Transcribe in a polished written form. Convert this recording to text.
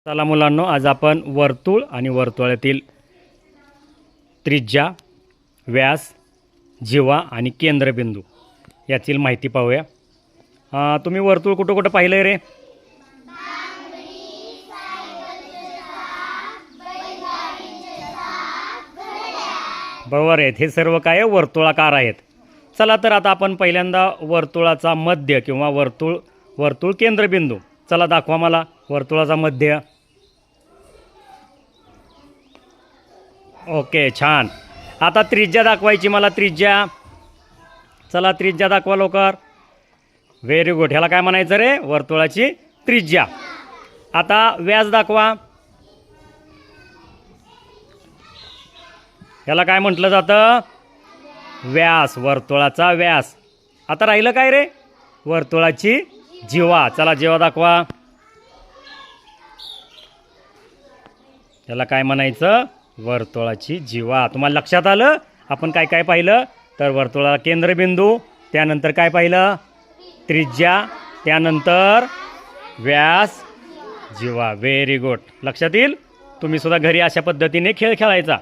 चला मुलांनो, आज आपण वर्तुळ आणि वर्तुळातील त्रिज्या, व्यास, जीवा आणि केंद्रबिंदू यातील माहिती पाहूया. तुम्ही वर्तुळ कुठं कुठं पाहिलं रे? बरोबर आहेत. हे सर्व काय वर्तुळाकार आहेत. चला तर आता आपण पहिल्यांदा वर्तुळाचा मध्य किंवा वर्तुळ केंद्रबिंदू. चला दाखवा मला वर्तुळाचा मध्य. ओके, छान. आता त्रिज्या दाखवायची मला. त्रिज्या, चला त्रिज्या दाखवा लवकर. Very good. ह्याला काय म्हणायचं रे? वर्तुळाची त्रिज्या. आता व्यास दाखवा. ह्याला काय म्हटलं जातं? व्यास, वर्तुळाचा व्यास. आता राहिलं काय रे? वर्तुळाची जीवा. चला जीवा दाखवा. ह्याला काय म्हणायचं? वर्तुळाची जीवा. तुम्हाला लक्षात आलं आपण काय काय पाहिलं? तर वर्तुळाला केंद्रबिंदू, त्यानंतर काय पाहिलं? त्रिज्या, त्यानंतर व्यास, जीवा. Very good. लक्षात येईल. तुम्ही सुद्धा घरी अशा पद्धतीने खेळ खेळायचा.